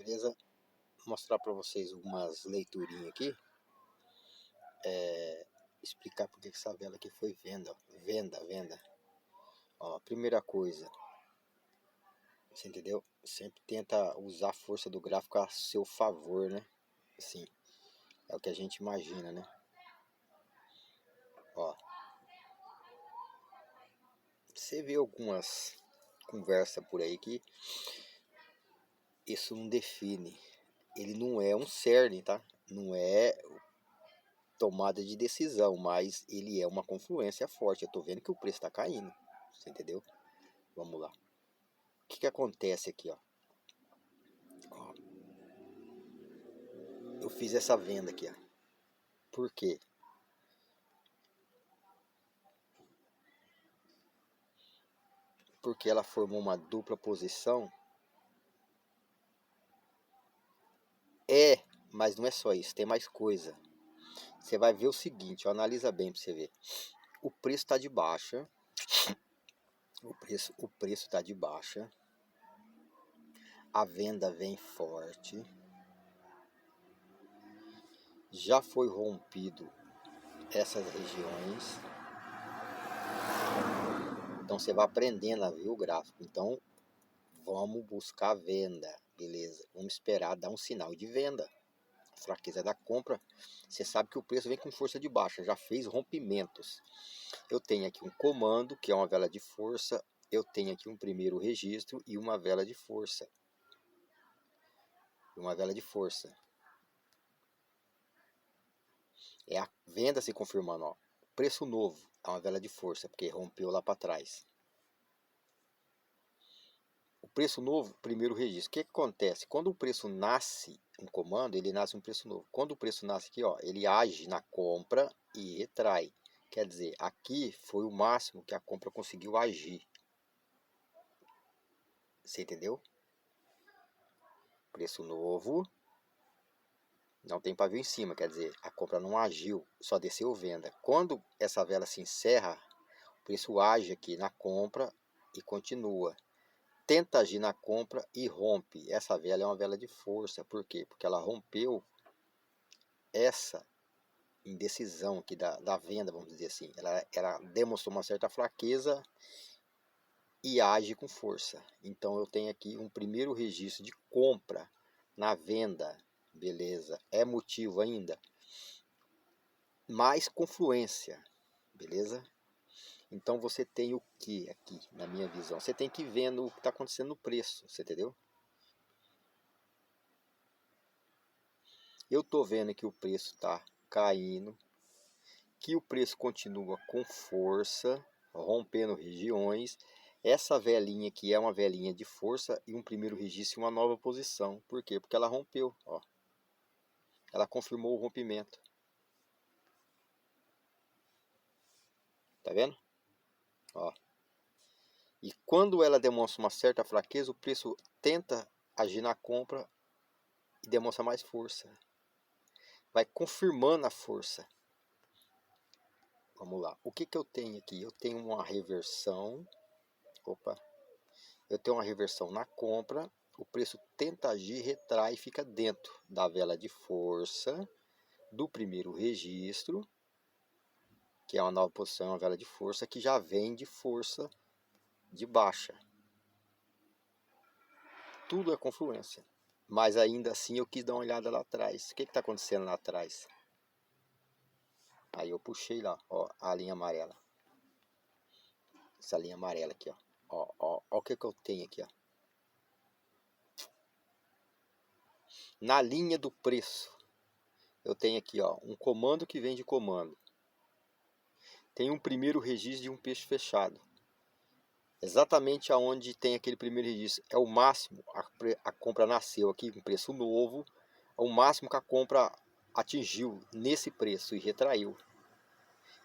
beleza? Vou mostrar para vocês umas leiturinhas aqui, explicar porque que essa vela aqui foi venda, venda. Ó, primeira coisa, você entendeu? Sempre tenta usar a força do gráfico a seu favor, né? Assim, é o que a gente imagina, né? Ó, você vê algumas conversas por aí que isso não define. Ele não é um cerne, tá? Não é tomada de decisão, mas ele é uma confluência forte. Eu tô vendo que o preço tá caindo, você entendeu? Vamos lá. O que acontece aqui, ó? Ó, eu fiz essa venda aqui, ó. Por quê? Porque ela formou uma dupla posição. Mas não é só isso, tem mais coisa. Você vai ver o seguinte, ó, analisa bem para você ver. O preço está de baixa. O preço está de baixa. A venda vem forte. Já foi rompido essas regiões. Então você vai aprendendo a ver o gráfico. Então vamos buscar venda, beleza? Vamos esperar dar um sinal de venda. A fraqueza da compra. Você sabe que o preço vem com força de baixa, já fez rompimentos. Eu tenho aqui um comando, que é uma vela de força. Eu tenho aqui um primeiro registro e uma vela de força. É a venda se confirmando, ó. Preço novo é uma vela de força, porque rompeu lá para trás. O preço novo, primeiro registro. O que acontece? Quando o preço nasce um comando, ele nasce um preço novo. Quando o preço nasce aqui, ó, ele age na compra e retrai. Quer dizer, aqui foi o máximo que a compra conseguiu agir. Você entendeu? Preço novo. Não tem pavio em cima, quer dizer, a compra não agiu, só desceu venda. Quando essa vela se encerra, o preço age aqui na compra e continua. Tenta agir na compra e rompe. Essa vela é uma vela de força. Por quê? Porque ela rompeu essa indecisão aqui da venda, vamos dizer assim. Ela demonstrou uma certa fraqueza e age com força. Então eu tenho aqui um primeiro registro de compra na venda. Beleza. É motivo ainda? Mais confluência. Beleza? Então você tem o que aqui, na minha visão? Você tem que ir vendo o que está acontecendo no preço. Você entendeu? Eu estou vendo que o preço está caindo, que o preço continua com força, rompendo regiões. Essa velinha aqui é uma velinha de força e um primeiro registro e uma nova posição. Por quê? Porque ela rompeu, ó. Ela confirmou o rompimento. Tá vendo? Ó. E quando ela demonstra uma certa fraqueza, o preço tenta agir na compra e demonstra mais força. Vai confirmando a força. Vamos lá. O que eu tenho aqui? Eu tenho uma reversão. Opa. Eu tenho uma reversão na compra. O preço tenta agir, retrai e fica dentro da vela de força do primeiro registro, que é uma nova posição, uma vela de força que já vem de força de baixa. Tudo é confluência. Mas ainda assim eu quis dar uma olhada lá atrás. O que está acontecendo lá atrás? Aí eu puxei lá, ó, a linha amarela. Essa linha amarela aqui, ó. Ó o que eu tenho aqui, ó. Na linha do preço, eu tenho aqui, ó, um comando que vem de comando. Tem um primeiro registro de um peixe fechado. Exatamente aonde tem aquele primeiro registro. É o máximo, a compra nasceu aqui com preço novo. É o máximo que a compra atingiu nesse preço e retraiu.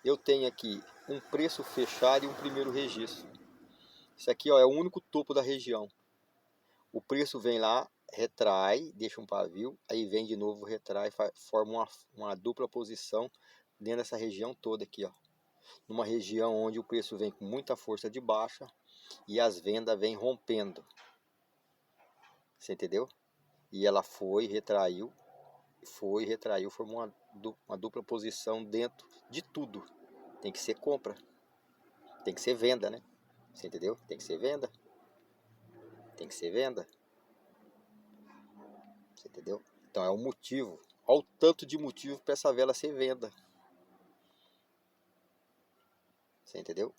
Eu tenho aqui um preço fechado e um primeiro registro. Isso aqui, ó, é o único topo da região. O preço vem lá, retrai, deixa um pavio, aí vem de novo, retrai, forma uma dupla posição dentro dessa região toda aqui, ó. Numa região onde o preço vem com muita força de baixa e as vendas vêm rompendo. Você entendeu? E ela foi, retraiu, formou uma dupla posição dentro de tudo. Tem que ser compra, tem que ser venda, né? Você entendeu? Tem que ser venda, tem que ser venda. Você entendeu? Então é um motivo. Olha o tanto de motivo para essa vela ser venda. Você entendeu?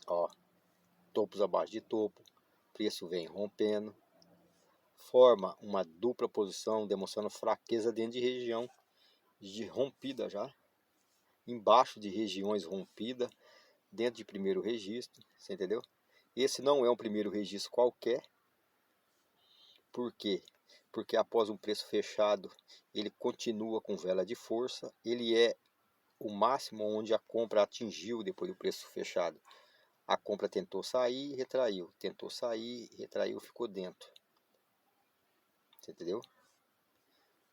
Ó, topos abaixo de topo, preço vem rompendo, forma uma dupla posição, demonstrando fraqueza dentro de região de rompida já, embaixo de regiões rompidas, dentro de primeiro registro, você entendeu? Esse não é um primeiro registro qualquer. Por quê? Porque após um preço fechado, ele continua com vela de força, ele é o máximo onde a compra atingiu depois do preço fechado. A compra tentou sair, retraiu, tentou sair, retraiu, ficou dentro. Você entendeu?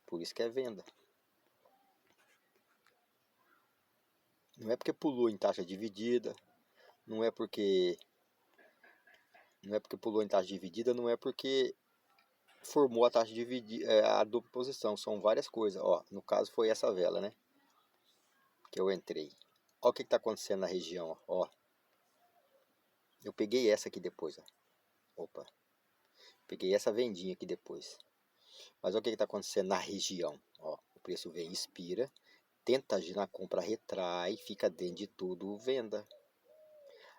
Por isso que é venda. Não é porque pulou em taxa dividida, não é porque pulou em taxa dividida, não é porque formou a taxa dividida, a dupla posição, são várias coisas. Ó, no caso foi essa vela, né? Que eu entrei. Ó o que está acontecendo na região, ó. Eu peguei essa aqui depois, ó. Opa. Peguei essa vendinha aqui depois. Mas olha o que está acontecendo na região. Ó, o preço vem, expira, tenta agir na compra, retrai, fica dentro de tudo, venda.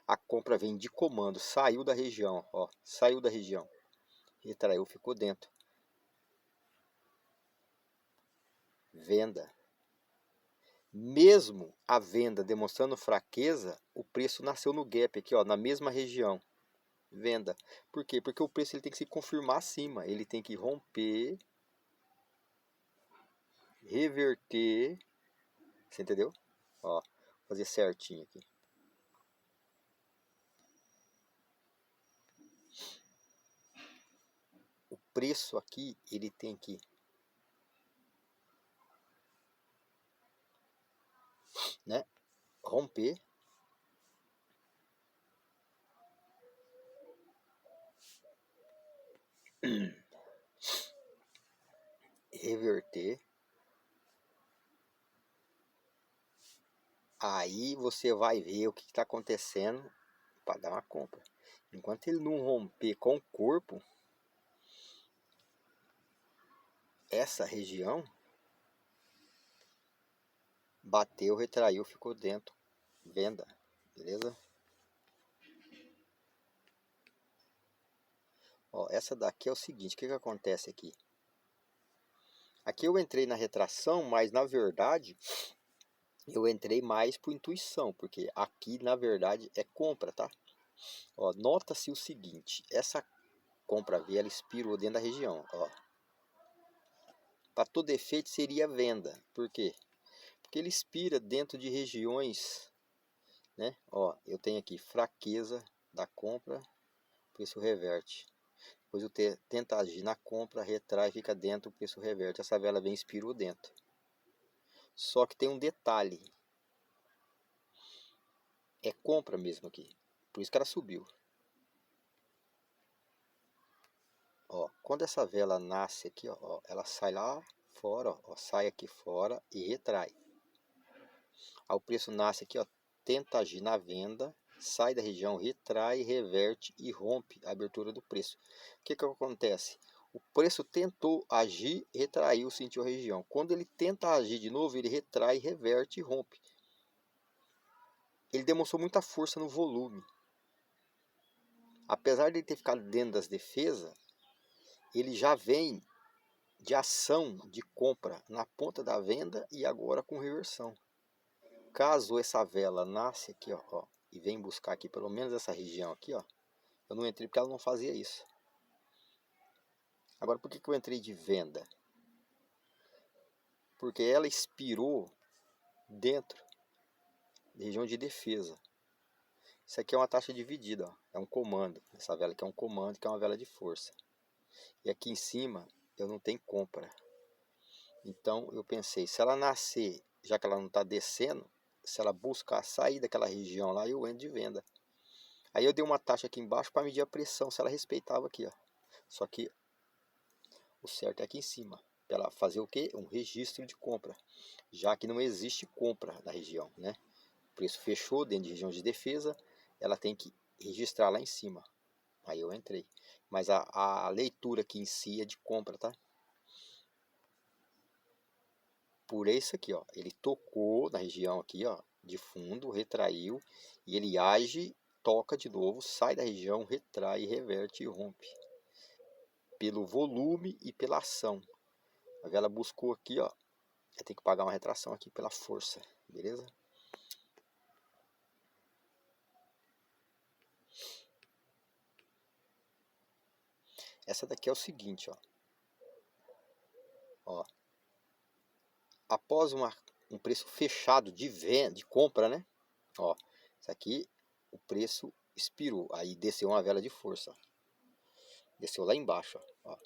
A compra vem de comando, saiu da região, ó, saiu da região, retraiu, ficou dentro. Venda. Mesmo a venda demonstrando fraqueza, o preço nasceu no gap aqui, ó, na mesma região. Venda. Por quê? Porque o preço ele tem que se confirmar acima, ele tem que romper, reverter, você entendeu? Ó, fazer certinho aqui. O preço aqui, ele tem que, né, romper, reverter. Aí você vai ver o que está acontecendo para dar uma compra. Enquanto ele não romper com o corpo, essa região, bateu, retraiu, ficou dentro. Venda, beleza? Ó, essa daqui é o seguinte, o que acontece aqui? Aqui eu entrei na retração, mas na verdade eu entrei mais por intuição, porque aqui na verdade é compra, tá? Ó, nota-se o seguinte, essa compra V ela expirou dentro da região, ó. Para todo efeito seria venda, por quê? Porque ele expira dentro de regiões, né? Ó, eu tenho aqui fraqueza da compra, preço reverte. Depois eu tento agir na compra, retrai, fica dentro, o preço reverte. Essa vela vem expirou dentro. Só que tem um detalhe. É compra mesmo aqui. Por isso que ela subiu. Ó, quando essa vela nasce aqui, ó, ela sai lá fora, ó, sai aqui fora e retrai. Aí o preço nasce aqui, ó, tenta agir na venda, sai da região, retrai, reverte e rompe a abertura do preço. O que acontece? O preço tentou agir, retraiu, sentiu a região. Quando ele tenta agir de novo, ele retrai, reverte e rompe. Ele demonstrou muita força no volume. Apesar de ele ter ficado dentro das defesas, ele já vem de ação de compra na ponta da venda e agora com reversão. Caso essa vela nasce aqui, ó, e vem buscar aqui pelo menos essa região aqui, ó, eu não entrei porque ela não fazia isso. Agora, por que eu entrei de venda? Porque ela expirou dentro da região de defesa. Isso aqui é uma taxa dividida, ó, é um comando. Essa vela aqui é um comando, que é uma vela de força. E aqui em cima eu não tenho compra. Então eu pensei, se ela nascer, já que ela não está descendo, se ela buscar sair daquela região lá, eu entro de venda. Aí eu dei uma taxa aqui embaixo para medir a pressão, se ela respeitava aqui, ó. Só que O certo é aqui em cima. Para ela fazer o quê? Um registro de compra. Já que não existe compra na região, né? O preço fechou dentro de região de defesa, ela tem que registrar lá em cima. Aí eu entrei. Mas a leitura aqui em si é de compra, tá? Por isso aqui, ó. Ele tocou na região aqui, ó, de fundo, retraiu. E ele age, toca de novo, sai da região, retrai, reverte e rompe. Pelo volume e pela ação. A vela buscou aqui, ó. Tem que pagar uma retração aqui pela força, beleza? Essa daqui é o seguinte, ó. Ó, após um preço fechado de venda, de compra, né? Ó, isso aqui o preço expirou, aí desceu uma vela de força. Desceu lá embaixo, ó.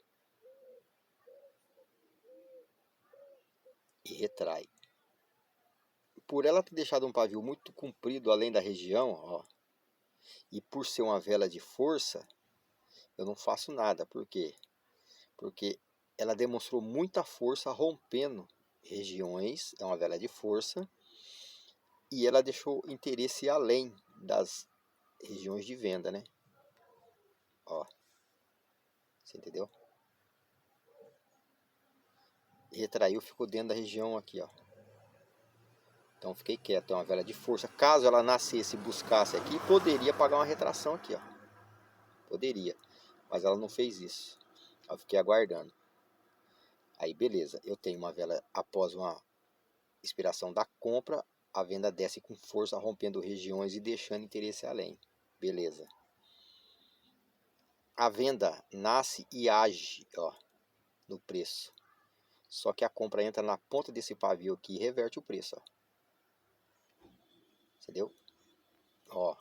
E retrai. Por ela ter deixado um pavio muito comprido além da região, ó, e por ser uma vela de força, eu não faço nada. Por quê? Porque ela demonstrou muita força rompendo regiões, é uma vela de força, e ela deixou interesse além das regiões de venda, né? Ó, você entendeu? Retraiu, ficou dentro da região aqui, ó. Então fiquei quieto, é uma vela de força. Caso ela nascesse e buscasse aqui, poderia pagar uma retração aqui, ó. Poderia, mas ela não fez isso. Eu fiquei aguardando. Aí beleza, eu tenho uma vela após uma expiração da compra, a venda desce com força, rompendo regiões e deixando interesse além. Beleza. A venda nasce e age, ó, no preço. Só que a compra entra na ponta desse pavio aqui e reverte o preço, ó. Entendeu? Ó,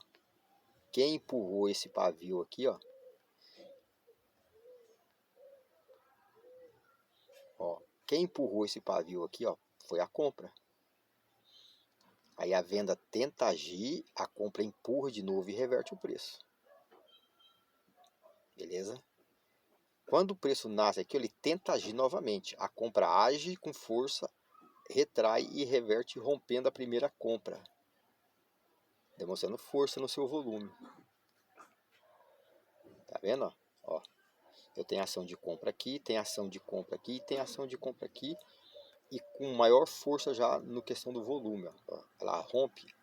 quem empurrou esse pavio aqui, ó, quem empurrou esse pavio aqui, ó, foi a compra. Aí a venda tenta agir, a compra empurra de novo e reverte o preço. Beleza? Quando o preço nasce aqui, ele tenta agir novamente. A compra age com força, retrai e reverte, rompendo a primeira compra, demonstrando força no seu volume. Tá vendo? Ó, eu tenho ação de compra aqui, tem ação de compra aqui, tem ação de compra aqui, e com maior força já no questão do volume. Ó. Ela rompe.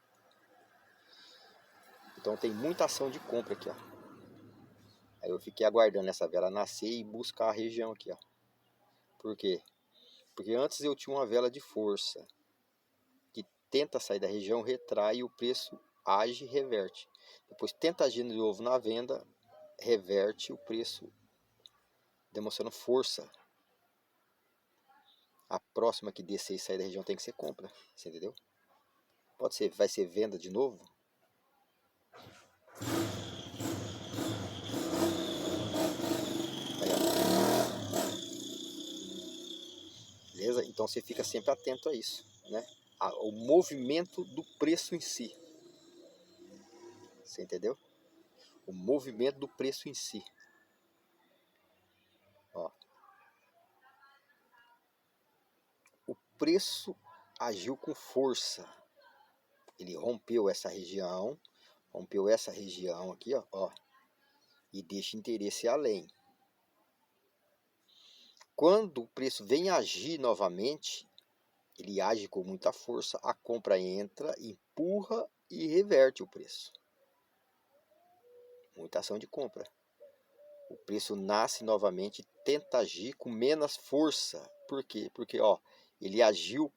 Então tem muita ação de compra aqui, ó. Aí eu fiquei aguardando essa vela nascer e buscar a região aqui, ó. Por quê? Porque antes eu tinha uma vela de força que tenta sair da região, retrai e o preço age e reverte. Depois tenta agir de novo na venda, reverte o preço, demonstrando força. A próxima que descer e sair da região tem que ser compra, você entendeu? Pode ser, vai ser venda de novo. Beleza? Então você fica sempre atento a isso, né? O movimento do preço em si. Você entendeu? O movimento do preço em si. Ó. O preço agiu com força. Ele rompeu essa região aqui, ó, e deixa interesse além. Quando o preço vem agir novamente, ele age com muita força, a compra entra, empurra e reverte o preço. Muita ação de compra. O preço nasce novamente, tenta agir com menos força. Por quê? Porque ó, ele agiu,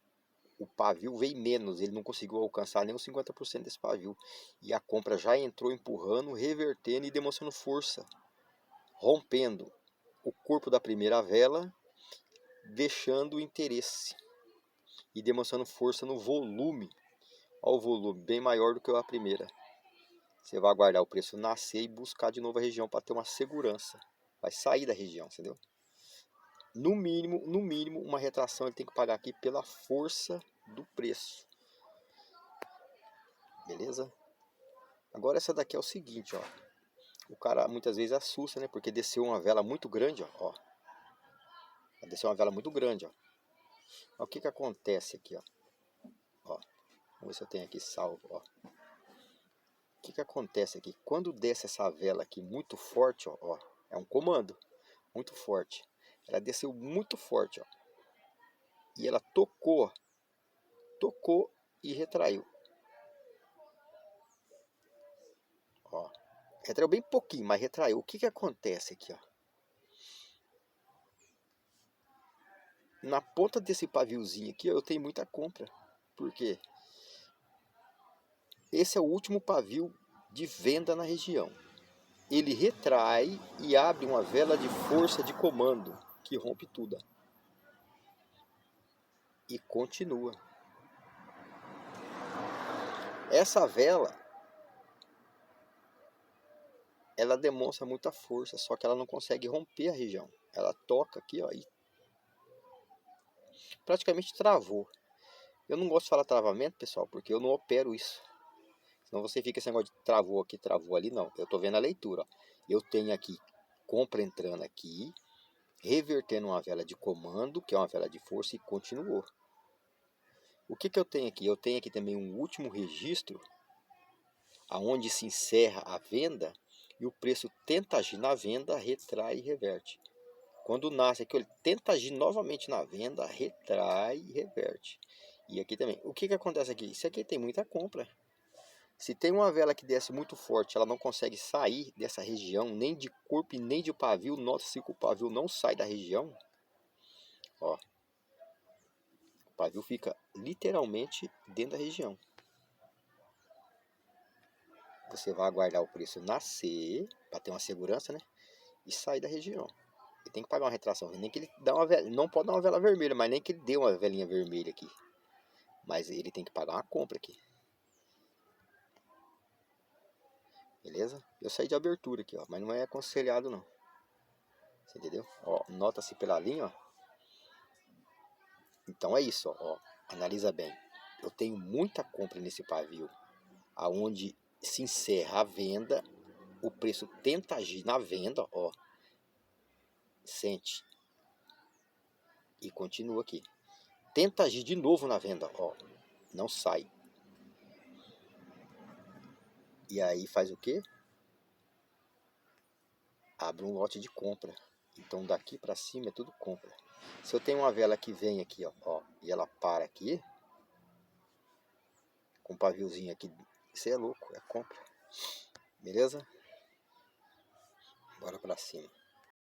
o pavio veio menos, ele não conseguiu alcançar nem os 50% desse pavio. E a compra já entrou empurrando, revertendo e demonstrando força, rompendo o corpo da primeira vela, deixando o interesse e demonstrando força no volume. Olha o volume, bem maior do que a primeira. Você vai aguardar o preço nascer e buscar de novo a região para ter uma segurança. Vai sair da região, entendeu? No mínimo, uma retração ele tem que pagar aqui pela força do preço. Beleza? Agora essa daqui é o seguinte, ó. O cara muitas vezes assusta, né? Porque desceu uma vela muito grande, ó. Vai descer uma vela muito grande, ó. Ó, o que que acontece aqui, ó. Ó, vamos ver se eu tenho aqui salvo, ó. O que que acontece aqui? Quando desce essa vela aqui muito forte, ó, ó, é um comando muito forte. Ela desceu muito forte, ó. E ela tocou e retraiu. Ó, retraiu bem pouquinho, mas retraiu. O que que acontece aqui, ó? Na ponta desse paviozinho aqui, ó, eu tenho muita compra. Por quê? Esse é o último pavio de venda na região. Ele retrai e abre uma vela de força de comando, que rompe tudo. E continua. Essa vela, ela demonstra muita força, só que ela não consegue romper a região. Ela toca aqui, ó, e praticamente travou. Eu não gosto de falar travamento, pessoal, porque eu não opero isso. Senão você fica esse negócio de travou aqui, travou ali, não. Eu tô vendo a leitura, ó. Eu tenho aqui compra entrando aqui, revertendo uma vela de comando, que é uma vela de força, e continuou. O que que eu tenho aqui? Eu tenho aqui também um último registro, aonde se encerra a venda, e o preço tenta agir na venda, retrai e reverte. Quando nasce aqui, ele tenta agir novamente na venda, retrai e reverte. E aqui também. O que que acontece aqui? Isso aqui tem muita compra. Se tem uma vela que desce muito forte, ela não consegue sair dessa região, nem de corpo e nem de pavio. Nota-se que o pavio não sai da região. Ó, o pavio fica literalmente dentro da região. Você vai aguardar o preço nascer, para ter uma segurança, né? E sair da região. Ele tem que pagar uma retração. Nem que ele dá uma vela, não pode dar uma vela vermelha, mas nem que ele dê uma velinha vermelha aqui. Mas ele tem que pagar uma compra aqui. Beleza? Eu saí de abertura aqui, ó, mas não é aconselhado não. Você entendeu? Ó, nota-se pela linha, ó. Então é isso, ó. Analisa bem. Eu tenho muita compra nesse pavio, aonde se encerra a venda, o preço tenta agir na venda, ó. Sente. E continua aqui. Tenta agir de novo na venda, ó. Não sai. E aí faz o quê? Abre um lote de compra. Então daqui para cima é tudo compra. Se eu tenho uma vela que vem aqui, ó, e ela para aqui, com um paviozinho aqui, isso é louco, é compra. Beleza? Bora para cima.